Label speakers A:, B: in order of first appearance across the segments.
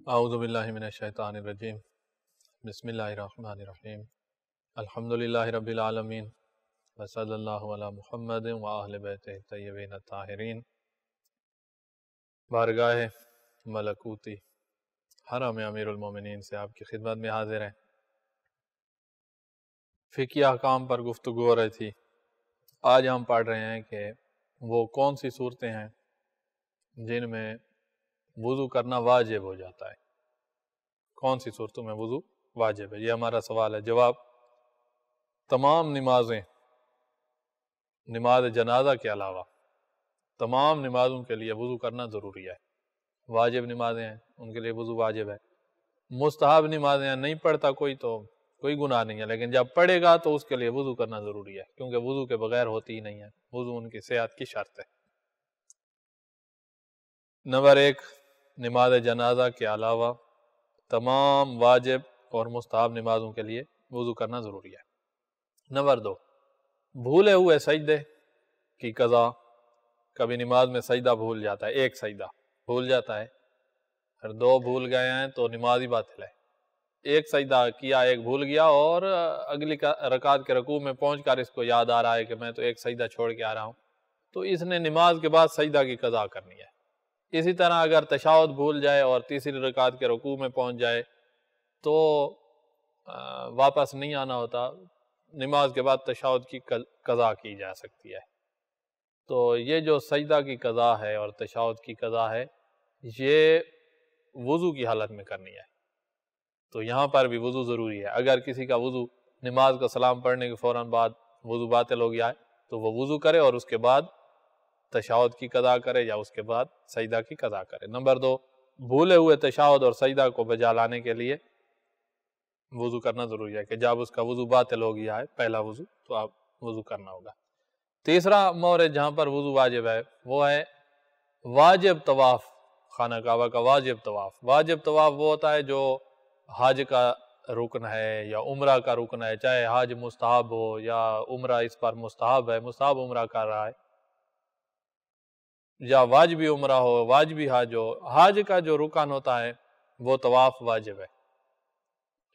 A: اعوذ باللہ من الشیطان الرجیم بسم اللہ الرحمن الرحیم الحمدللہ رب العالمین وصلی اللہ علی محمد وآل بیتہ الطیبین الطاہرین۔ بارگاہ ملکوتی حرم امیر المومنین سے آپ کی خدمت میں حاضر ہیں۔ فقہی احکام پر گفتگو ہو رہی تھی۔ آج ہم پڑھ رہے ہیں کہ وہ کون سی صورتیں ہیں جن میں وضو کرنا واجب ہو جاتا ہے، کون سی صورتوں میں وضو واجب ہے، یہ ہمارا سوال ہے۔ جواب: تمام نمازیں، نماز جنازہ کے علاوہ تمام نمازوں کے لیے وضو کرنا ضروری ہے۔ واجب نمازیں ہیں ان کے لیے وضو واجب ہے، مستحب نمازیں ہیں نہیں پڑھتا کوئی تو کوئی گناہ نہیں ہے، لیکن جب پڑھے گا تو اس کے لیے وضو کرنا ضروری ہے، کیونکہ وضو کے بغیر ہوتی ہی نہیں ہے، وضو ان کی صحت کی شرط ہے۔ نمبر 1، نماز جنازہ کے علاوہ تمام واجب اور مستحب نمازوں کے لیے وضو کرنا ضروری ہے۔ نمبر 2، بھولے ہوئے سجدے کی قضا۔ کبھی نماز میں سجدہ بھول جاتا ہے، ایک سجدہ بھول جاتا ہے، پھر 2 بھول گئے ہیں تو نماز ہی باطل ہے۔ ایک سجدہ کیا، ایک بھول گیا، اور اگلی رکعت کے رکوع میں پہنچ کر اس کو یاد آ رہا ہے کہ میں تو ایک سجدہ چھوڑ کے آ رہا ہوں، تو اس نے نماز کے بعد سجدہ کی قضا کرنی ہے۔ اسی طرح اگر تشہد بھول جائے اور تیسری رکعت کے رکوع میں پہنچ جائے تو واپس نہیں آنا ہوتا، نماز کے بعد تشہد کی قضا کی جا سکتی ہے۔ تو یہ جو سجدہ کی قضا ہے اور تشہد کی قضا ہے، یہ وضو کی حالت میں کرنی ہے، تو یہاں پر بھی وضو ضروری ہے۔ اگر کسی کا وضو نماز کا سلام پڑھنے کے فوراً بعد وضو باطل ہو گیا ہے تو وہ وضو کرے اور اس کے بعد تشہد کی قضا کرے یا اس کے بعد سجدہ کی قضا کرے۔ نمبر 2، بھولے ہوئے تشہد اور سجدہ کو بجا لانے کے لیے وضو کرنا ضروری ہے، کہ جب اس کا وضو باطل ہو گیا ہے پہلا وضو تو آپ وضو کرنا ہوگا۔ تیسرا مورد جہاں پر وضو واجب ہے وہ ہے واجب طواف، خانہ کعبہ کا واجب طواف۔ واجب طواف وہ ہوتا ہے جو حج کا رکن ہے یا عمرہ کا رکن ہے، چاہے حج مستحب ہو یا عمرہ اس پر مستحب ہے، مستحب عمرہ کر رہا ہے، یا واجبی عمرہ ہو، واجبی حج ہو، حج کا جو رکن ہوتا ہے وہ طواف واجب ہے۔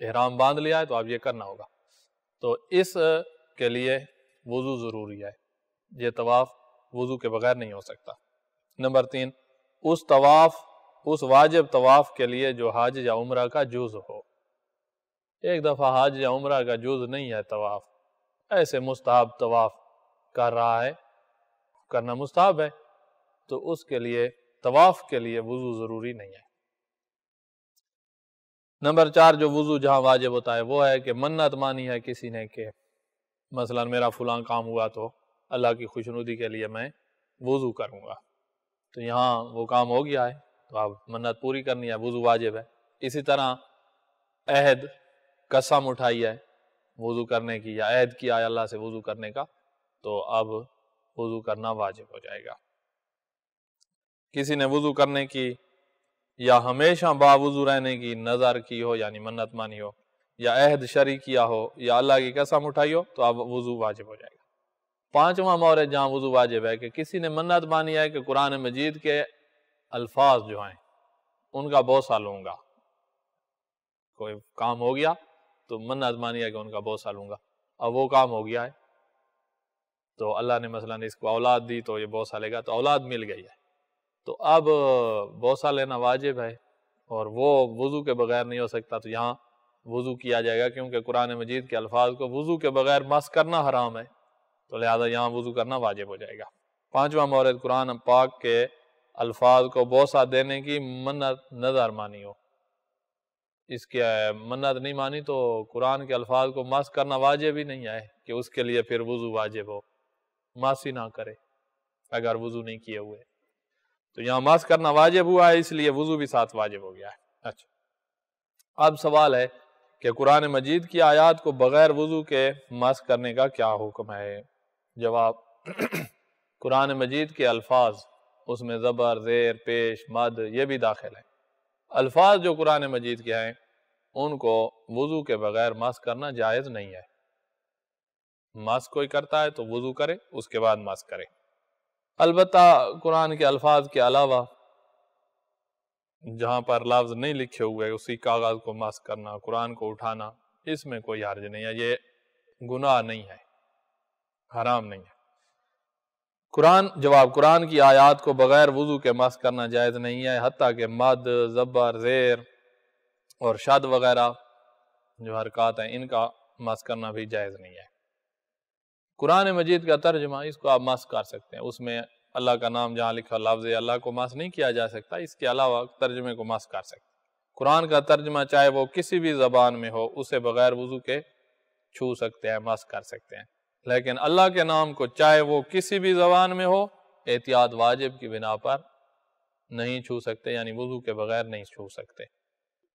A: احرام باندھ لیا ہے تو اب یہ کرنا ہوگا، تو اس کے لیے وضو ضروری ہے، یہ طواف وضو کے بغیر نہیں ہو سکتا۔ نمبر 3، اس واجب طواف کے لیے جو حج یا عمرہ کا جز ہو۔ ایک دفعہ حج یا عمرہ کا جز نہیں ہے طواف، ایسے مستحب طواف کر رہا ہے، کرنا مستحب ہے، تو اس کے لیے طواف کے لیے وضو ضروری نہیں ہے۔ نمبر 4، جو وضو جہاں واجب ہوتا ہے وہ ہے کہ منت مانی ہے کسی نے کہ مثلا میرا فلاں کام ہوا تو اللہ کی خوشنودی کے لیے میں وضو کروں گا، تو یہاں وہ کام ہو گیا ہے تو اب منت پوری کرنی ہے، وضو واجب ہے۔ اسی طرح عہد، قسم اٹھائی ہے وضو کرنے کی یا عہد کیا ہے اللہ سے وضو کرنے کا، تو اب وضو کرنا واجب ہو جائے گا۔ کسی نے وضو کرنے کی یا ہمیشہ باوضو رہنے کی نظر کی ہو یعنی منت مانی ہو، یا عہد شرع کیا ہو، یا اللہ کی قسم اٹھائی ہو، تو اب وضو واجب ہو جائے گا۔ 5واں مورد جہاں وضو واجب ہے کہ کسی نے منت مانی ہے کہ قرآن مجید کے الفاظ جو ہیں ان کا بوسہ لوں گا، کوئی کام ہو گیا تو منت مانی ہے کہ ان کا بوسہ لوں گا، اب وہ کام ہو گیا ہے تو اللہ نے مثلا اس کو اولاد دی تو یہ بوسہ لے گا، تو اولاد مل گئی ہے، تو اب بوسہ لینا واجب ہے اور وہ وضو کے بغیر نہیں ہو سکتا، تو یہاں وضو کیا جائے گا، کیونکہ قرآن مجید کے الفاظ کو وضو کے بغیر مس کرنا حرام ہے، تو لہذا یہاں وضو کرنا واجب ہو جائے گا۔ 5واں مورد، قرآن پاک کے الفاظ کو بوسہ دینے کی منت نظر مانی ہو، اس کی منت نہیں مانی تو قرآن کے الفاظ کو مس کرنا واجب ہی نہیں ہے کہ اس کے لیے پھر وضو واجب ہو، مس ہی نہ کرے اگر وضو نہیں کیے ہوئے، تو یہاں مس کرنا واجب ہوا ہے، اس لیے وضو بھی ساتھ واجب ہو گیا ہے۔ اچھا، اب سوال ہے کہ قرآن مجید کی آیات کو بغیر وضو کے مس کرنے کا کیا حکم ہے؟ جواب: قرآن مجید کے الفاظ، اس میں زبر، زیر، پیش، مد یہ بھی داخل ہیں۔ الفاظ جو قرآن مجید کے ہیں ان کو وضو کے بغیر مس کرنا جائز نہیں ہے، مس کوئی کرتا ہے تو وضو کرے اس کے بعد مس کرے۔ البتہ قرآن کے الفاظ کے علاوہ جہاں پر لفظ نہیں لکھے ہوئے اسی کاغذ کو مس کرنا، قرآن کو اٹھانا، اس میں کوئی حرج نہیں ہے، یہ گناہ نہیں ہے، حرام نہیں ہے۔ قرآن کی آیات کو بغیر وضو کے مس کرنا جائز نہیں ہے، حتیٰ کہ مد، زبر، زیر اور شد وغیرہ جو حرکات ہیں ان کا مس کرنا بھی جائز نہیں ہے۔ قرآن مجید کا ترجمہ اس کو آپ مس کر سکتے ہیں، اس میں اللہ کا نام جہاں لکھا لفظ اللہ کو مس نہیں کیا جا سکتا، اس کے علاوہ ترجمے کو مس کر سکتے ہیں۔ قرآن کا ترجمہ چاہے وہ کسی بھی زبان میں ہو اسے بغیر وضو کے چھو سکتے ہیں، مس کر سکتے ہیں، لیکن اللہ کے نام کو چاہے وہ کسی بھی زبان میں ہو احتیاط واجب کی بنا پر نہیں چھو سکتے، یعنی وضو کے بغیر نہیں چھو سکتے۔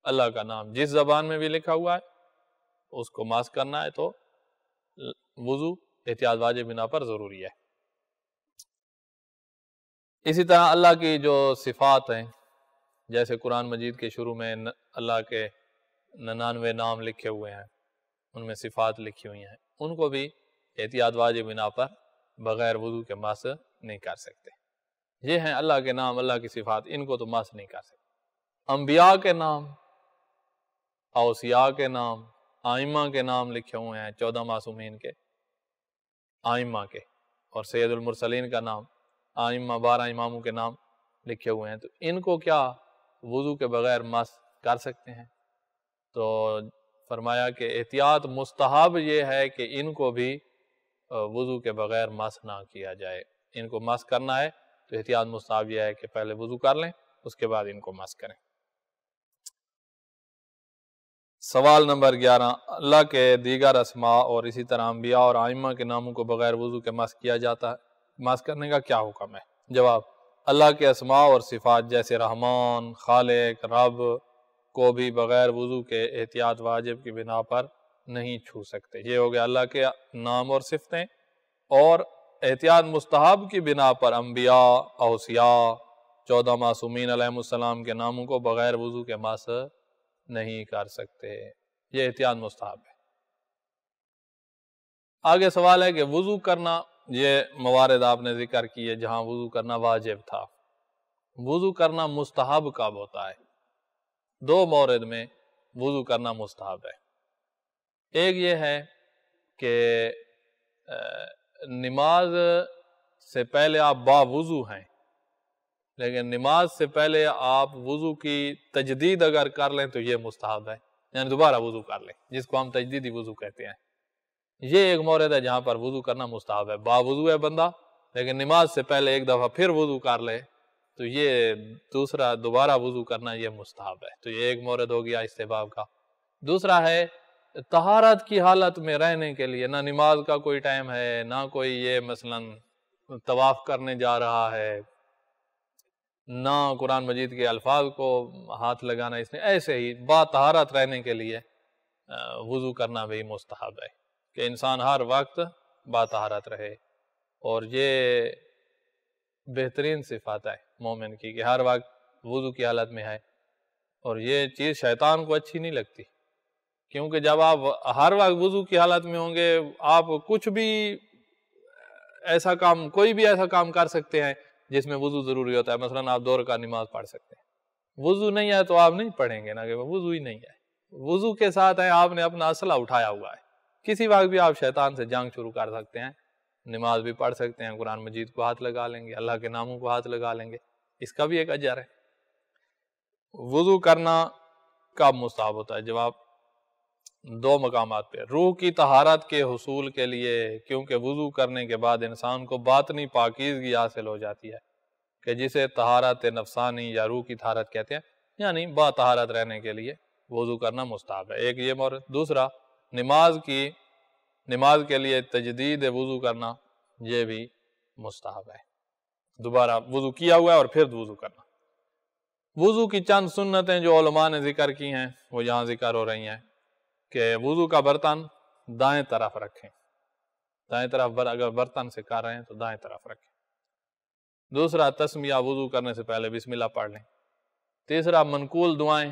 A: اللہ کا نام جس زبان میں بھی لکھا ہوا ہے اس کو مس کرنا ہے تو وضو احتیاط واجب بنا پر ضروری ہے۔ اسی طرح اللہ کی جو صفات ہیں، جیسے قرآن مجید کے شروع میں اللہ کے 99 نام لکھے ہوئے ہیں، ان میں صفات لکھی ہوئی ہیں، ان کو بھی احتیاط واجب بنا پر بغیر وضو کے مس نہیں کر سکتے۔ یہ ہیں اللہ کے نام، اللہ کی صفات، ان کو تو مس نہیں کر سکتے۔ انبیاء کے نام، اوصیاء کے نام، آئمہ کے نام لکھے ہوئے ہیں، 14 معصومین کے، آئمہ کے، اور سید المرسلین کا نام، آئمہ 12 اماموں کے نام لکھے ہوئے ہیں، تو ان کو کیا وضو کے بغیر مس کر سکتے ہیں؟ تو فرمایا کہ احتیاط مستحب یہ ہے کہ ان کو بھی وضو کے بغیر مس نہ کیا جائے، ان کو مس کرنا ہے تو احتیاط مستحب یہ ہے کہ پہلے وضو کر لیں اس کے بعد ان کو مس کریں۔ سوال نمبر 11، اللہ کے دیگر اسماء اور اسی طرح انبیاء اور آئمہ کے ناموں کو بغیر وضو کے مس کیا جاتا ہے، مس کرنے کا کیا حکم ہے؟ جواب، اللہ کے اسماء اور صفات جیسے رحمان، خالق، رب کو بھی بغیر وضو کے احتیاط واجب کی بنا پر نہیں چھو سکتے۔ یہ ہو گیا اللہ کے نام اور صفتیں، اور احتیاط مستحب کی بنا پر انبیاء، اوصیاء، 14 معصومین علیہ السلام کے ناموں کو بغیر وضو کے مس نہیں کر سکتے، یہ احتیاط مستحب ہے۔ آگے سوال ہے کہ وضو کرنا، یہ موارد آپ نے ذکر کیے جہاں وضو کرنا واجب تھا، وضو کرنا مستحب کب ہوتا ہے؟ 2 مورد میں وضو کرنا مستحب ہے۔ ایک یہ ہے کہ نماز سے پہلے آپ باوضو ہیں، لیکن نماز سے پہلے آپ وضو کی تجدید اگر کر لیں تو یہ مستحب ہے، یعنی دوبارہ وضو کر لیں، جس کو ہم تجدیدی وضو کہتے ہیں۔ یہ ایک مورد ہے جہاں پر وضو کرنا مستحب ہے، باوضو ہے بندہ لیکن نماز سے پہلے ایک دفعہ پھر وضو کر لے تو یہ دوسرا دوبارہ وضو کرنا یہ مستحب ہے، تو یہ ایک مورد ہو گیا استحباب کا۔ دوسرا ہے طہارت کی حالت میں رہنے کے لیے، نہ نماز کا کوئی ٹائم ہے، نہ کوئی یہ مثلا طواف کرنے جا رہا ہے، نہ قرآن مجید کے الفاظ کو ہاتھ لگانا، اس نے ایسے ہی با طہارت رہنے کے لیے وضو کرنا بھی مستحب ہے کہ انسان ہر وقت با طہارت رہے، اور یہ بہترین صفات ہے مومن کی کہ ہر وقت وضو کی حالت میں ہے، اور یہ چیز شیطان کو اچھی نہیں لگتی، کیونکہ جب آپ ہر وقت وضو کی حالت میں ہوں گے آپ کچھ بھی ایسا کام، کوئی بھی ایسا کام کر سکتے ہیں جس میں وضو ضروری ہوتا ہے، مثلا آپ 2 رکعت نماز پڑھ سکتے ہیں، وضو نہیں ہے تو آپ نہیں پڑھیں گے نا، کہ وضو ہی نہیں ہے، وضو کے ساتھ ہے آپ نے اپنا اسلحہ اٹھایا ہوا ہے، کسی وقت بھی آپ شیطان سے جنگ شروع کر سکتے ہیں، نماز بھی پڑھ سکتے ہیں، قرآن مجید کو ہاتھ لگا لیں گے، اللہ کے ناموں کو ہاتھ لگا لیں گے، اس کا بھی ایک اجر ہے۔ وضو کرنا کب مستحب ہوتا ہے؟ جواب، 2 مقامات پہ، روح کی طہارت کے حصول کے لیے، کیونکہ وضو کرنے کے بعد انسان کو باطنی پاکیزگی حاصل ہو جاتی ہے کہ جسے طہارت نفسانی یا روح کی طہارت کہتے ہیں، یعنی با طہارت رہنے کے لیے وضو کرنا مستحب ہے، ایک یہ مورد۔ دوسرا، نماز کے لیے تجدید وضو کرنا یہ بھی مستحب ہے، دوبارہ وضو کیا ہوا ہے اور پھر وضو کرنا۔ وضو کی چند سنتیں جو علماء نے ذکر کی ہیں وہ یہاں ذکر ہو رہی ہیں کہ وضو کا برتن دائیں طرف رکھیں، دائیں طرف اگر برتن سے کر رہے ہیں تو دائیں طرف رکھیں۔ دوسرا، تسمیہ، وضو کرنے سے پہلے بسم اللہ پڑھ لیں۔ تیسرا، منقول دعائیں،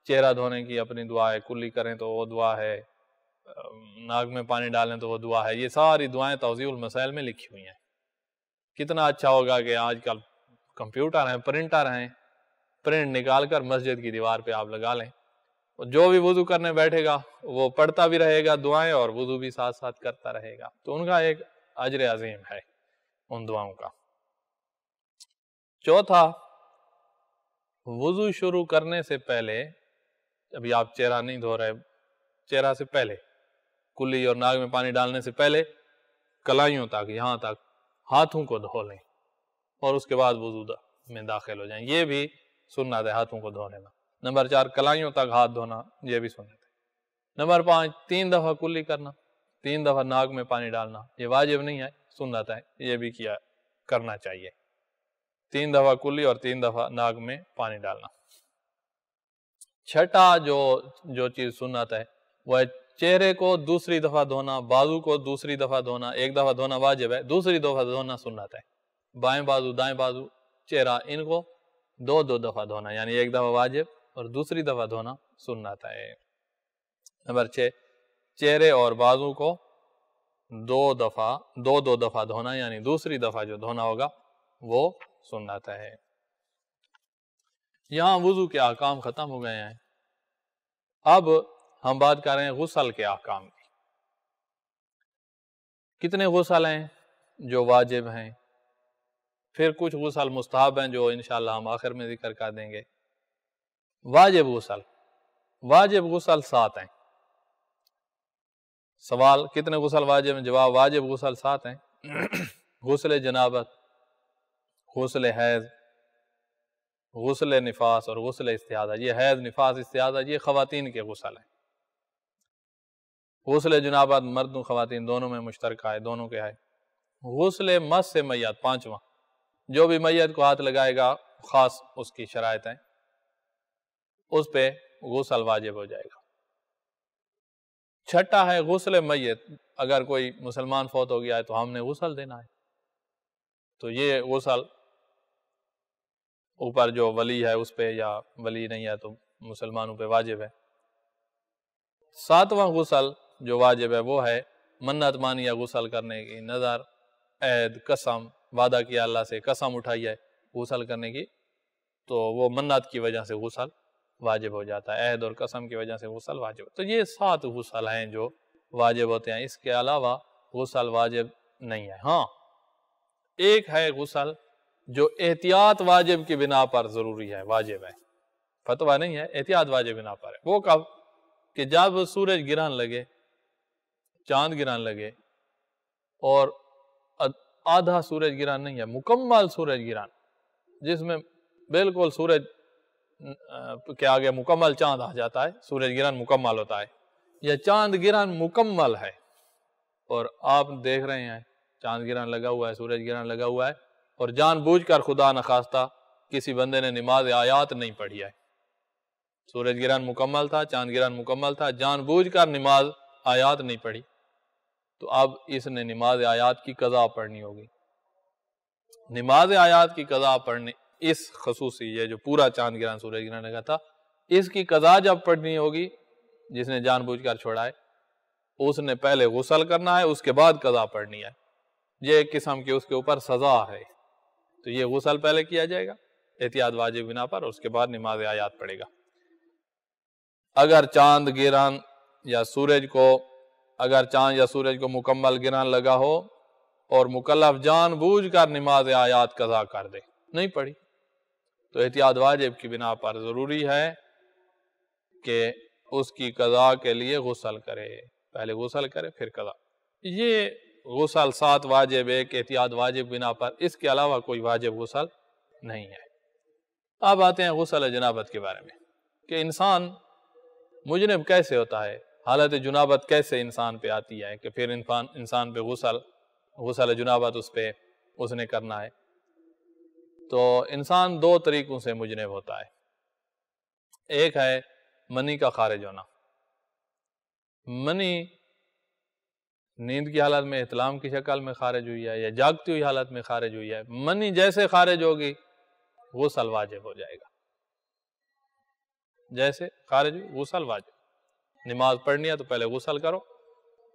A: چہرہ دھونے کی اپنی دعا ہے، کلی کریں تو وہ دعا ہے، ناک میں پانی ڈالیں تو وہ دعا ہے، یہ ساری دعائیں توضیح المسائل میں لکھی ہوئی ہیں۔ کتنا اچھا ہوگا کہ آج کل کمپیوٹر ہیں، پرنٹر ہیں، پرنٹ نکال کر مسجد کی دیوار پہ آپ لگا لیں، جو بھی وضو کرنے بیٹھے گا وہ پڑھتا بھی رہے گا دعائیں اور وضو بھی ساتھ ساتھ کرتا رہے گا، تو ان کا ایک اجر عظیم ہے ان دعاؤں کا۔ چوتھا، وضو شروع کرنے سے پہلے، ابھی آپ چہرہ نہیں دھو رہے، چہرہ سے پہلے، کلی اور ناک میں پانی ڈالنے سے پہلے کلائیوں تک، یہاں تک ہاتھوں کو دھو لیں اور اس کے بعد وضو میں داخل ہو جائیں، یہ بھی سنت ہے ہاتھوں کو دھو لینا۔ نمبر 4، کلائیوں تک ہاتھ دھونا، یہ بھی سنت ہے۔ نمبر 5، 3 دفعہ کلی کرنا، 3 دفعہ ناک میں پانی ڈالنا، یہ واجب نہیں ہے، سنت ہے، یہ بھی کرنا چاہیے، 3 دفعہ کلی اور 3 دفعہ ناک میں پانی ڈالنا۔ چھٹا جو چیز سنت ہے وہ ہے چہرے کو دوسری دفعہ دھونا، بازو کو دوسری دفعہ دھونا، ایک دفعہ دھونا واجب ہے، دوسری دفعہ دھونا سنت ہے۔ بائیں بازو، دائیں بازو، چہرہ، ان کو 2 دفعہ دھونا، یعنی ایک دفعہ واجب اور دوسری دفعہ دھونا سنت ہے۔ نمبر 6، چہرے اور بازو کو 2 دفعہ دھونا، یعنی دوسری دفعہ جو دھونا ہوگا وہ سنت ہے۔ یہاں وضو کے احکام ختم ہو گئے ہیں، اب ہم بات کر رہے ہیں غسل کے احکام کی۔ کتنے غسل ہیں جو واجب ہیں، پھر کچھ غسل مستحب ہیں جو انشاءاللہ ہم آخر میں ذکر کر دیں گے۔ واجب غسل 7 ہیں۔ سوال، کتنے غسل واجب ہیں؟ جواب، واجب غسل 7 ہیں۔ غسل جنابت، غسل حیض، غسل نفاس اور غسل استحاضہ۔ یہ حیض، نفاس، استحاضہ یہ خواتین کے غسل ہیں۔ غسل جنابت مرد و خواتین دونوں میں مشترکہ ہے، دونوں کے ہے۔ غسل مس میت 5واں، جو بھی میت کو ہاتھ لگائے گا، خاص اس کی شرائط ہیں، اس پہ غسل واجب ہو جائے گا۔ چھٹا ہے غسل میت، اگر کوئی مسلمان فوت ہو گیا ہے تو ہم نے غسل دینا ہے، تو یہ غسل اوپر جو ولی ہے اس پہ، یا ولی نہیں ہے تو مسلمانوں پہ واجب ہے۔ 7واں غسل جو واجب ہے وہ ہے منت مانی یا غسل کرنے کی، نظر، عہد، قسم، وعدہ کیا اللہ سے، قسم اٹھائی ہے غسل کرنے کی، تو وہ منت کی وجہ سے غسل واجب ہو جاتا ہے، عہد اور قسم کی وجہ سے غسل واجب ہوتا ہے۔ تو یہ 7 غسل ہیں جو واجب ہوتے ہیں، اس کے علاوہ غسل واجب نہیں ہے۔ ہاں، ایک ہے غسل جو احتیاط واجب کی بنا پر ضروری ہے، واجب ہے، فتویٰ نہیں ہے، احتیاط واجب بنا پر ہے۔ وہ کب؟ کہ جب سورج گرہن لگے، چاند گرہن لگے، اور آدھا سورج گرہن نہیں ہے، مکمل سورج گرہن، جس میں بالکل سورج کے آگے مکمل چاند آ جاتا ہے، سورج گرہن مکمل ہوتا ہے، یا چاند گرہن مکمل ہے اور آپ دیکھ رہے ہیں چاند گرہن لگا ہوا ہے، سورج گرہن لگا ہوا ہے، اور جان بوجھ کر خدا نخواستہ کسی بندے نے نماز آیات نہیں پڑھی ہے، سورج گرہن مکمل تھا، چاند گرہن مکمل تھا، جان بوجھ کر نماز آیات نہیں پڑھی، تو اب اس نے نماز آیات کی قضا پڑھنی ہوگی۔ نماز آیات کی قضا پڑھنے، اس خصوصی یہ جو پورا چاند گرہن سورج گرہن لگا تھا، اس کی قضا جب پڑھنی ہوگی، جس نے جان بوجھ کر چھوڑا ہے اس نے پہلے غسل کرنا ہے، اس کے بعد قضا پڑھنی ہے، یہ ایک قسم کی اس کے اوپر سزا ہے، تو یہ غسل پہلے کیا جائے گا احتیاط واجب بنا پر، اس کے بعد نماز آیات پڑھے گا۔ اگر چاند یا سورج کو مکمل گرہن لگا ہو اور مکلف جان بوجھ کر نماز آیات قضا کر دے، نہیں پڑھی، تو احتیاط واجب کی بنا پر ضروری ہے کہ اس کی قضا کے لیے غسل کرے، پہلے غسل کرے پھر قضا۔ یہ غسل 7 واجب، ایک احتیاط واجب بنا پر، اس کے علاوہ کوئی واجب غسل نہیں ہے۔ اب آتے ہیں غسل جنابت کے بارے میں، کہ انسان مجنب کیسے ہوتا ہے، حالت جنابت کیسے انسان پہ آتی ہے کہ پھر انسان پہ غسل جنابت اس نے کرنا ہے۔ تو انسان 2 طریقوں سے مجنب ہوتا ہے۔ ایک ہے منی کا خارج ہونا، منی نیند کی حالت میں، احتلام کی شکل میں خارج ہوئی ہے یا جاگتی ہوئی حالت میں خارج ہوئی ہے، منی جیسے خارج ہوگی غسل واجب ہو جائے گا، جیسے خارج ہوئی غسل واجب۔ نماز پڑھنی ہے تو پہلے غسل کرو،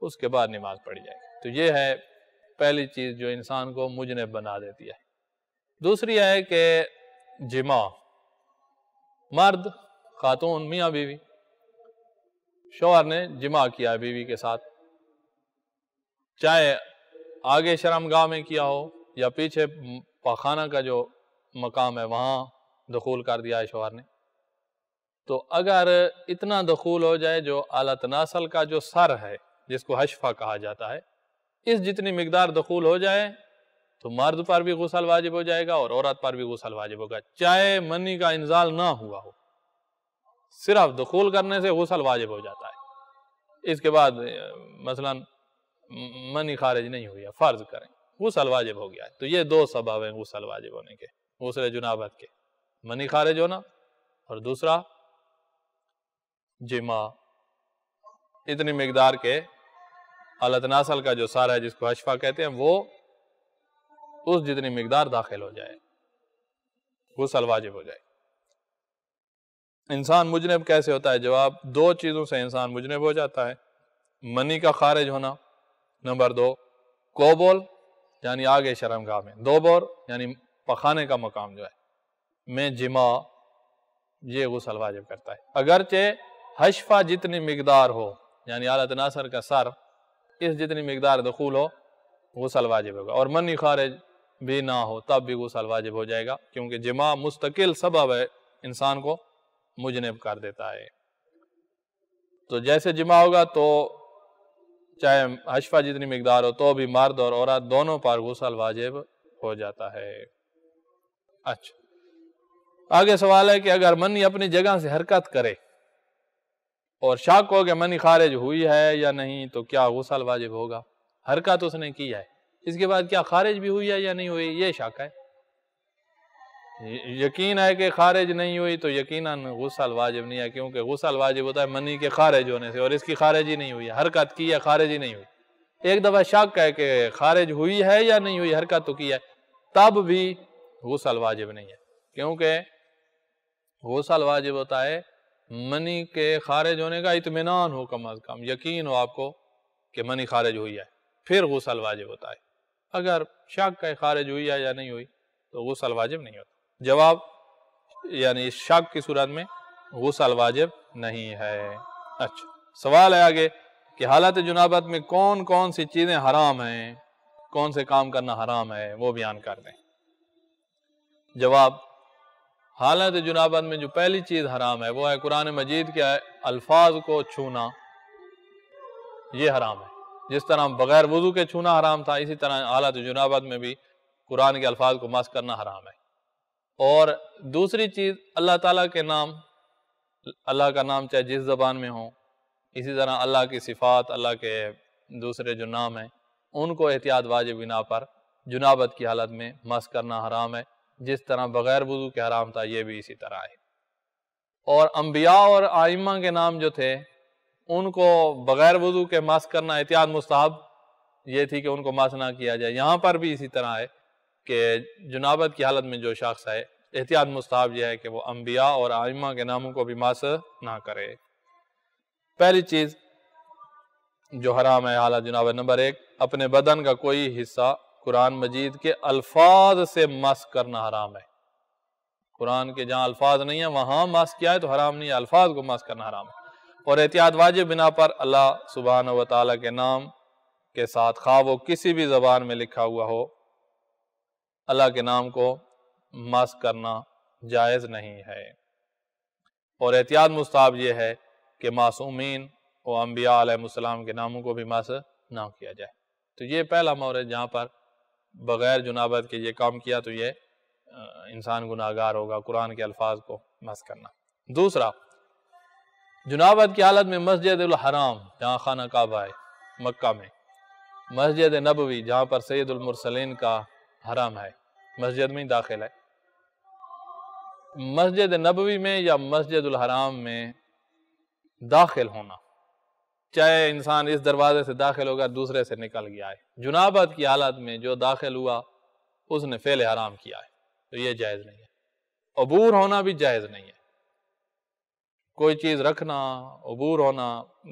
A: اس کے بعد نماز پڑھی جائے گی۔ تو یہ ہے پہلی چیز جو انسان کو مجنب بنا دیتی ہے۔ دوسری ہے کہ جماع، مرد خاتون میاں بیوی، شوہر نے جماع کیا بیوی کے ساتھ، چاہے آگے شرمگاہ میں کیا ہو یا پیچھے پاخانہ کا جو مقام ہے وہاں دخول کر دیا ہے شوہر نے، تو اگر اتنا دخول ہو جائے جو اعلیٰ تناسل کا جو سر ہے جس کو حشفہ کہا جاتا ہے، اس جتنی مقدار دخول ہو جائے تو مرد پر بھی غسل واجب ہو جائے گا اور عورت پر بھی غسل واجب ہوگا، چاہے منی کا انزال نہ ہوا ہو، صرف دخول کرنے سے غسل واجب ہو جاتا ہے۔ اس کے بعد مثلا منی خارج نہیں ہوئی ہے، فرض کریں غسل واجب ہو گیا ہے، تو یہ دو سبب ہیں غسل واجب ہونے کے، غسل جنابت کے، منی خارج ہونا اور دوسرا جماع، اتنی مقدار کے اعلیٰ تناسل کا جو سارا ہے جس کو حشفہ کہتے ہیں وہ اس جتنی مقدار داخل ہو جائے، غسل واجب ہو جائے۔ انسان مجنب کیسے ہوتا ہے؟ جواب، دو چیزوں سے انسان مجنب ہو جاتا ہے، منی کا خارج ہونا، نمبر دو کوبول یعنی آگے شرمگاہ میں، دوبور یعنی پخانے کا مقام جو ہے میں جماع، یہ غسل واجب کرتا ہے، اگرچہ حشفہ جتنی مقدار ہو یعنی اعلیٰ تناسل کا سر اس جتنی مقدار دخول ہو غسل واجب ہوگا، اور منی خارج بھی نہ ہو تب بھی غسل واجب ہو جائے گا، کیونکہ جماع مستقل سبب ہے انسان کو مجنب کر دیتا ہے۔ تو جیسے جماع ہوگا تو چاہے حشفہ جتنی مقدار ہو تو بھی مرد اور عورت دونوں پر غسل واجب ہو جاتا ہے۔ اچھا، آگے سوال ہے کہ اگر منی اپنی جگہ سے حرکت کرے اور شک ہو کہ منی خارج ہوئی ہے یا نہیں تو کیا غسل واجب ہوگا؟ حرکت اس نے کی ہے، اس کے بعد کیا خارج بھی ہوئی ہے یا نہیں ہوئی یہ شک ہے، یقین ہے کہ خارج نہیں ہوئی تو یقیناً غسل واجب نہیں ہے، کیونکہ غسل واجب ہوتا ہے منی کے خارج ہونے سے، اور اس کی خارج ہی نہیں ہوئی ہے، حرکت کی ہے خارج ہی نہیں ہوئی۔ ایک دفعہ شک ہے کہ خارج ہوئی ہے یا نہیں ہوئی، حرکت تو کی ہے، تب بھی غسل واجب نہیں ہے، کیونکہ غسل واجب ہوتا ہے منی کے خارج ہونے کا اطمینان ہو، کم از کم یقین ہو آپ کو کہ منی خارج ہوئی ہے، پھر غسل واجب ہوتا ہے۔ اگر شک ہے خارج ہوئی ہے یا نہیں ہوئی تو غسل واجب نہیں ہوتا۔ جواب، یعنی شک کی صورت میں غسل واجب نہیں ہے۔ اچھا، سوال ہے آگے کہ حالت جنابت میں کون کون سی چیزیں حرام ہیں، کون سے کام کرنا حرام ہے، وہ بیان کر دیں۔ جواب، حالت جنابت میں جو پہلی چیز حرام ہے وہ ہے قرآن مجید کے الفاظ کو چھونا، یہ حرام ہے۔ جس طرح بغیر وضو کے چھونا حرام تھا، اسی طرح حالت جنابت میں بھی قرآن کے الفاظ کو مس کرنا حرام ہے۔ اور دوسری چیز اللہ تعالیٰ کے نام، اللہ کا نام چاہے جس زبان میں ہو، اسی طرح اللہ کی صفات، اللہ کے دوسرے جو نام ہیں ان کو احتیاط واجب بنا پر جنابت کی حالت میں مس کرنا حرام ہے، جس طرح بغیر وضو کے حرام تھا یہ بھی اسی طرح ہے۔ اور انبیاء اور ائمہ کے نام جو تھے ان کو بغیر وضو کے مس کرنا احتیاط مستحب یہ تھی کہ ان کو مس نہ کیا جائے، یہاں پر بھی اسی طرح ہے کہ جنابت کی حالت میں جو شخص ہے احتیاط مستحب یہ ہے کہ وہ انبیاء اور ائمہ کے ناموں کو بھی مس نہ کرے۔ پہلی چیز جو حرام ہے حالت جنابت، نمبر ایک، اپنے بدن کا کوئی حصہ قرآن مجید کے الفاظ سے مس کرنا حرام ہے۔ قرآن کے جہاں الفاظ نہیں ہیں وہاں مس کیا ہے تو حرام نہیں ہے، الفاظ کو مس کرنا حرام ہے۔ اور احتیاط واجب بنا پر اللہ سبحانہ و تعالیٰ کے نام کے ساتھ خواہ وہ کسی بھی زبان میں لکھا ہوا ہو، اللہ کے نام کو مس کرنا جائز نہیں ہے۔ اور احتیاط مستحب یہ ہے کہ معصومین و انبیاء علیہ السلام کے ناموں کو بھی مس نہ کیا جائے۔ تو یہ پہلا مورد جہاں پر بغیر جنابت کے یہ کام کیا تو یہ انسان گناہگار ہوگا، قرآن کے الفاظ کو مس کرنا۔ دوسرا، جنابت کی حالت میں مسجد الحرام جہاں خانہ کعبہ ہے مکہ میں، مسجد نبوی جہاں پر سید المرسلین کا حرم ہے، مسجد میں ہی داخل ہے، مسجد نبوی میں یا مسجد الحرام میں داخل ہونا، چاہے انسان اس دروازے سے داخل ہوگا دوسرے سے نکل گیا ہے، جنابت کی حالت میں جو داخل ہوا اس نے فعل حرام کیا ہے تو یہ جائز نہیں ہے۔ عبور ہونا بھی جائز نہیں ہے، کوئی چیز رکھنا، عبور ہونا،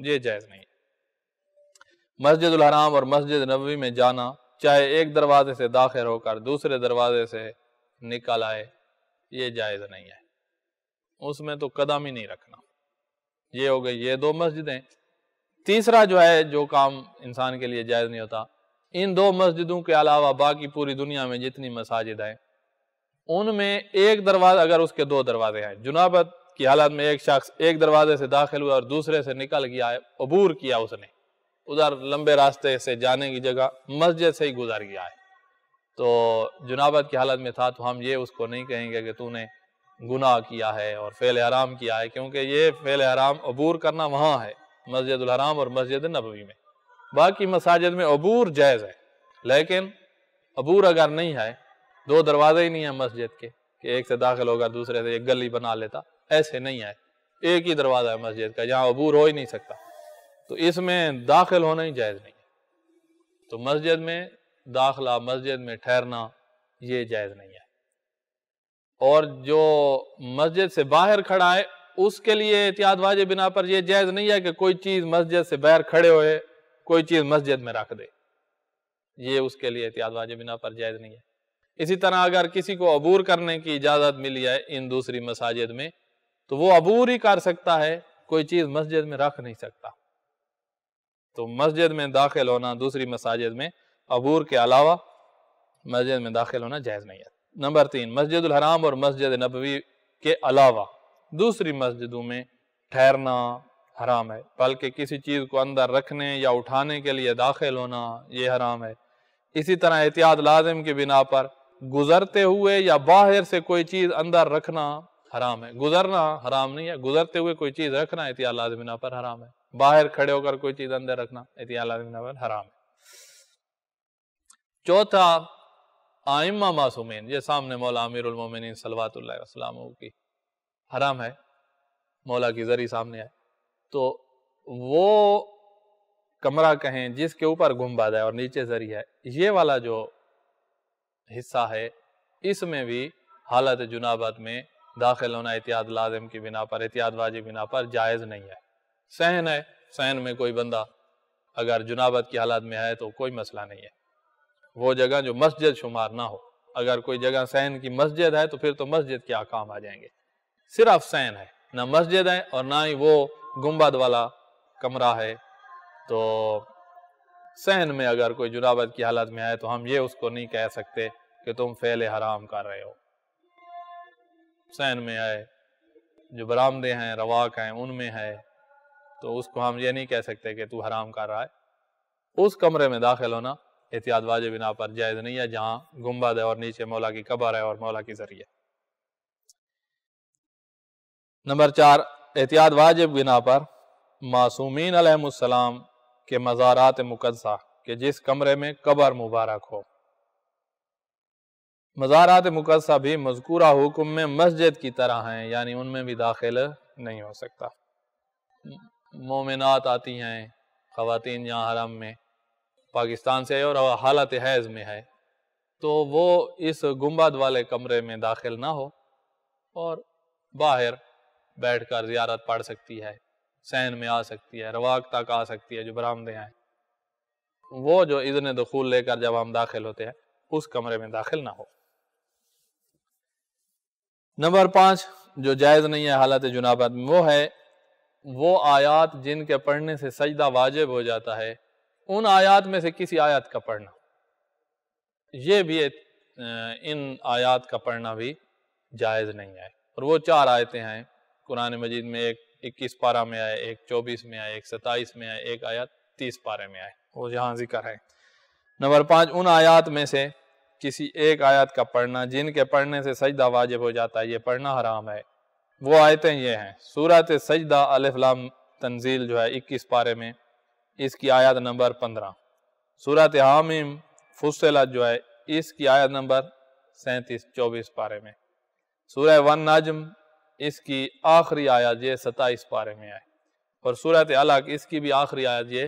A: یہ جائز نہیں ہے۔ مسجد الحرام اور مسجد نبوی میں جانا، چاہے ایک دروازے سے داخل ہو کر دوسرے دروازے سے نکل آئے، یہ جائز نہیں ہے۔ اس میں تو قدم ہی نہیں رکھنا۔ یہ ہو گئی یہ دو مسجدیں۔ تیسرا جو ہے جو کام انسان کے لیے جائز نہیں ہوتا، ان دو مسجدوں کے علاوہ باقی پوری دنیا میں جتنی مساجد ہیں ان میں ایک دروازہ، اگر اس کے دو دروازے ہیں، جنابت کی حالت میں ایک شخص ایک دروازے سے داخل ہوا اور دوسرے سے نکل گیا ہے، عبور کیا اس نے، ادھر لمبے راستے سے جانے کی جگہ مسجد سے ہی گزر گیا ہے، تو جنابت کی حالت میں تھا، تو ہم یہ اس کو نہیں کہیں گے کہ تو نے گناہ کیا ہے اور فعل حرام کیا ہے، کیونکہ یہ فعل حرام عبور کرنا وہاں ہے، مسجد الحرام اور مسجد نبوی میں۔ باقی مساجد میں عبور جائز ہے، لیکن عبور اگر نہیں ہے، دو دروازے ہی نہیں ہیں مسجد کے کہ ایک سے داخل ہوگا دوسرے سے ایک گلی بنا لیتا، ایسے نہیں ہے، ایک ہی دروازہ ہے مسجد کا جہاں عبور ہو ہی نہیں سکتا، تو اس میں داخل ہونا ہی جائز نہیں ہے۔ تو مسجد میں داخلہ، مسجد میں ٹھہرنا یہ جائز نہیں ہے۔ اور جو مسجد سے باہر کھڑا ہے اس کے لیے احتیاط واجب بنا پر یہ جائز نہیں ہے کہ کوئی چیز مسجد سے باہر کھڑے ہوئے کوئی چیز مسجد میں رکھ دے، یہ اس کے لیے احتیاط واجب بنا پر جائز نہیں ہے۔ اسی طرح اگر کسی کو عبور کرنے کی اجازت ملی ہے ان دوسری مساجد میں تو وہ عبور ہی کر سکتا ہے، کوئی چیز مسجد میں رکھ نہیں سکتا۔ تو مسجد میں داخل ہونا دوسری مساجد میں عبور کے علاوہ مسجد میں داخل ہونا جائز نہیں ہے۔ نمبر 3، مسجد الحرام اور مسجد نبوی کے علاوہ دوسری مسجدوں میں ٹھہرنا حرام ہے، بلکہ کسی چیز کو اندر رکھنے یا اٹھانے کے لیے داخل ہونا یہ حرام ہے۔ اسی طرح احتیاط لازم کی بنا پر گزرتے ہوئے یا باہر سے کوئی چیز اندر رکھنا حرام ہے۔ گزرنا حرام نہیں ہے، گزرتے ہوئے کوئی چیز رکھنا احتیاط لازم بنا پر حرام ہے، باہر کھڑے ہو کر کوئی چیز اندر رکھنا احتیاط لازم بنا پر حرام ہے۔ چوتھا، ائمہ معصومین، یہ سامنے مولا امیر المومنین صلوات اللہ وسلامہ کی حرام ہے، مولا کی ذری سامنے ہے، تو وہ کمرہ کہیں جس کے اوپر گنبد ہے اور نیچے ذری ہے، یہ والا جو حصہ ہے اس میں بھی حالت جنابت میں داخل ہونا احتیاط لازم کی بنا پر، احتیاط واجب بنا پر جائز نہیں ہے۔ صحن ہے، صحن میں کوئی بندہ اگر جنابت کی حالت میں ہے تو کوئی مسئلہ نہیں ہے، وہ جگہ جو مسجد شمار نہ ہو، اگر کوئی جگہ صحن کی مسجد ہے تو پھر تو مسجد کے احکام آ جائیں گے۔ صرف صحن ہے، نہ مسجد ہے اور نہ ہی وہ گنبد والا کمرہ ہے، تو صحن میں اگر کوئی جنابت کی حالت میں ہے تو ہم یہ اس کو نہیں کہہ سکتے کہ تم فعل حرام کر رہے ہو۔ صحن میں ہے، جو برآمدے ہیں، رواق ہیں، ان میں ہے، تو اس کو ہم یہ نہیں کہہ سکتے کہ تو حرام کر رہا ہے۔ اس کمرے میں داخل ہونا احتیاط واجب بنا پر جائز نہیں ہے جہاں گنبد ہے اور نیچے مولا کی قبر ہے اور مولا کی ذریعہ۔ نمبر 4، احتیاط واجب بنا پر معصومین علیہ السلام کے مزارات مقدسہ کہ جس کمرے میں قبر مبارک ہو۔ مزارات مقدسہ بھی مذکورہ حکم میں مسجد کی طرح ہیں، یعنی ان میں بھی داخل نہیں ہو سکتا۔ مومنات آتی ہیں، خواتین یہاں حرم میں پاکستان سے اور حالت حیض میں ہے، تو وہ اس گنبد والے کمرے میں داخل نہ ہو اور باہر بیٹھ کر زیارت پڑھ سکتی ہے، صحن میں آ سکتی ہے، رواق تک آ سکتی ہے جو برآمدے ہیں، وہ جو اذن دخول لے کر جب ہم داخل ہوتے ہیں اس کمرے میں داخل نہ ہو۔ نمبر 5 جو جائز نہیں ہے حالت جنابت میں، وہ ہے وہ آیات جن کے پڑھنے سے سجدہ واجب ہو جاتا ہے، ان آیات میں سے کسی آیت کا پڑھنا، یہ بھی ان آیات کا پڑھنا بھی جائز نہیں ہے۔ اور وہ 4 آیتیں ہیں قرآن مجید میں، ایک 21 پارہ میں آئے، ایک 24 میں آئے، ایک 27 میں آئے، ایک آیت 30 پارے میں آئے، وہ یہاں ذکر ہے۔ نمبر 5 ان آیات میں سے کسی ایک آیت کا پڑھنا جن کے پڑھنے سے سجدہ واجب ہو جاتا ہے، یہ پڑھنا حرام ہے۔ وہ آیتیں یہ ہیں، سورۃ سجدہ الف لام تنزیل جو ہے 21 پارے میں، اس کی آیت نمبر 15، سورۃ حامیم فصلت جو ہے اس کی آیت نمبر 37 24 پارے میں، سورہ والنجم اس کی آخری آیت یہ 27 پارے میں ہے، اور سورۃ علق اس کی بھی آخری آیت یہ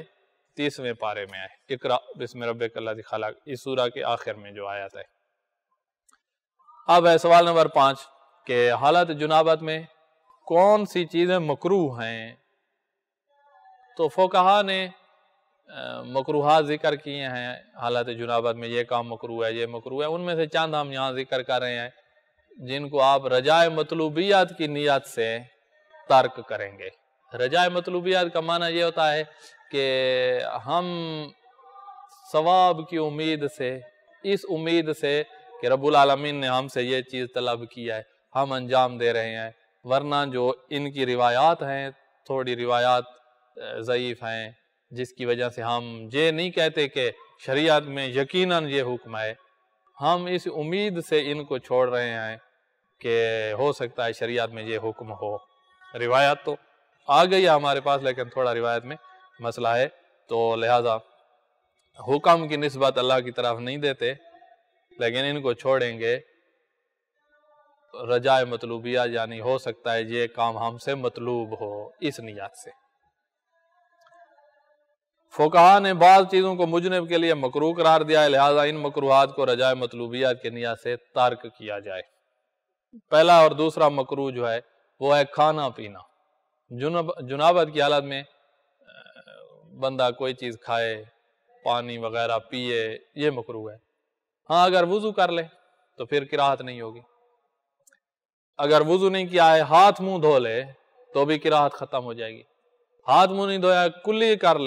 A: 30ویں پارے میں ہے، اقرأ بسم ربک الذی خلق، اس سورہ کے آخر میں جو آیت ہے۔ اب ہے سوال نمبر 5 کہ حالت جنابت میں کون سی چیزیں مکروہ ہیں؟ تو فقہا نے مکروہات ذکر کیے ہیں حالت جنابت میں، یہ کام مکروہ ہے، یہ مکروہ ہے، ان میں سے چند ہم یہاں ذکر کر رہے ہیں۔ جن کو آپ رجائے مطلوبیات کی نیت سے ترک کریں گے۔ رجائے مطلوبیات کا معنی یہ ہوتا ہے کہ ہم ثواب کی امید سے، اس امید سے کہ رب العالمین نے ہم سے یہ چیز طلب کیا ہے، ہم انجام دے رہے ہیں، ورنہ جو ان کی روایات ہیں تھوڑی روایات ضعیف ہیں، جس کی وجہ سے ہم یہ نہیں کہتے کہ شریعت میں یقیناً یہ حکم ہے، ہم اس امید سے ان کو چھوڑ رہے ہیں کہ ہو سکتا ہے شریعت میں یہ حکم ہو۔ روایت تو آ گئی ہے ہمارے پاس، لیکن تھوڑا روایت میں مسئلہ ہے، تو لہٰذا حکم کی نسبت اللہ کی طرف نہیں دیتے، لیکن ان کو چھوڑیں گے رجائے مطلوبیہ، یعنی ہو سکتا ہے یہ کام ہم سے مطلوب ہو، اس نیت سے۔ فقہا نے بعض چیزوں کو مجنب کے لیے مکروہ قرار دیا ہے، لہٰذا ان مکروہات کو رجائے مطلوبیات کی نیت سے ترک کیا جائے۔ پہلا اور دوسرا مکروہ جو ہے وہ ہے کھانا پینا۔ جنابت کی حالت میں بندہ کوئی چیز کھائے، پانی وغیرہ پیے، یہ مکروہ ہے۔ ہاں اگر وضو کر لے تو پھر کراہت نہیں ہوگی۔ اگر وضو نہیں کیا ہے، ہاتھ منہ دھو لے تو بھی کراہت ختم ہو جائے گی۔ ہاتھ منہ نہیں دھویا، کلی کر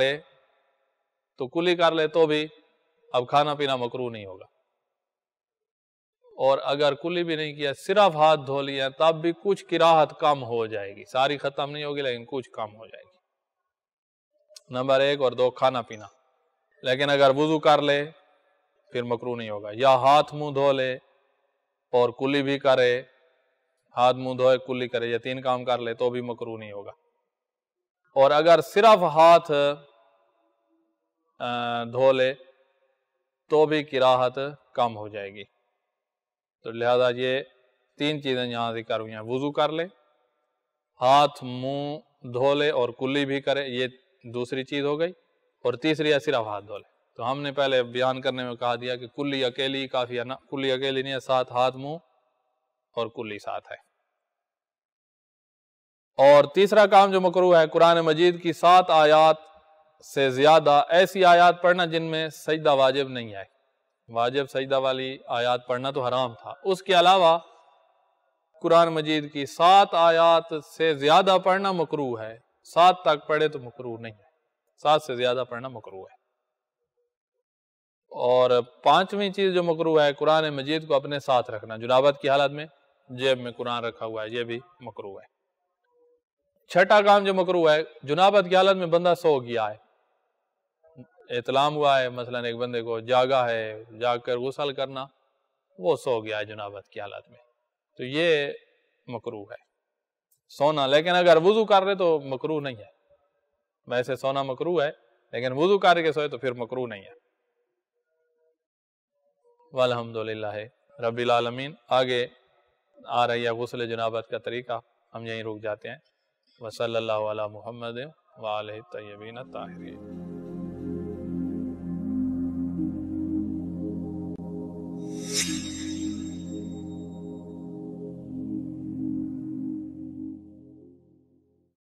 A: لے تو بھی اب کھانا پینا مکروہ نہیں ہوگا۔ اور اگر کلی بھی نہیں کیا، صرف ہاتھ دھو لیا، تب بھی کچھ کراہت کم ہو جائے گی، ساری ختم نہیں ہوگی لیکن کچھ کم ہو جائے گی۔ نمبر 1 اور 2 کھانا پینا۔ لیکن اگر وضو کر لے پھر مکروہ نہیں ہوگا، یا ہاتھ منہ دھو لے اور کلی بھی کرے، ہاتھ منہ دھوئے کلی کرے، یا 3 کام کر لے تو بھی مکروہ نہیں ہوگا۔ اور اگر صرف ہاتھ دھو لے تو بھی کراہت کم ہو جائے گی۔ تو لہذا یہ 3 چیزیں یہاں ذکر ہوئی ہیں، وضو کر لے، ہاتھ منہ دھو لے اور کلی بھی کرے، یہ دوسری چیز ہو گئی، اور تیسری ہے صرف ہاتھ دھو لے۔ تو ہم نے پہلے بیان کرنے میں کہا دیا کہ کلی اکیلی کافی ہے نا، کلی اکیلی نہیں ہے، ساتھ ہاتھ منہ اور کلی ساتھ ہے۔ اور تیسرا کام جو مکروہ ہے، قرآن مجید کی 7 آیات سے زیادہ ایسی آیات پڑھنا جن میں سجدہ واجب نہیں ہے۔ واجب سجدہ والی آیات پڑھنا تو حرام تھا، اس کے علاوہ قرآن مجید کی 7 آیات سے زیادہ پڑھنا مکروہ ہے۔ 7 تک پڑھے تو مکروہ نہیں ہے، 7 سے زیادہ پڑھنا مکروہ ہے۔ اور 5ویں چیز جو مکروہ ہے، قرآن مجید کو اپنے ساتھ رکھنا، جنابت کی حالت میں جیب میں قرآن رکھا ہوا ہے، یہ بھی مکروہ ہے۔ 6ٹھا کام جو مکروہ ہے، جنابت کی حالت میں بندہ سو گیا ہے، احتلام ہوا ہے، مثلا ایک بندے کو جاگا ہے، جاگ کر غسل کرنا، وہ سو گیا ہے جنابت کی حالت میں، تو یہ مکروہ ہے سونا۔ لیکن اگر وضو کر رہے تو مکروہ نہیں ہے، ویسے سونا مکروہ ہے لیکن وضو کر کے سوئے تو پھر مکروہ نہیں ہے۔ والحمدللہ رب العالمین۔ آگے آ رہی ہے غسل جنابت کا طریقہ، ہم یہیں رک جاتے ہیں۔ وصلی اللہ علی محمد وآلہ الطیبین الطاہرین۔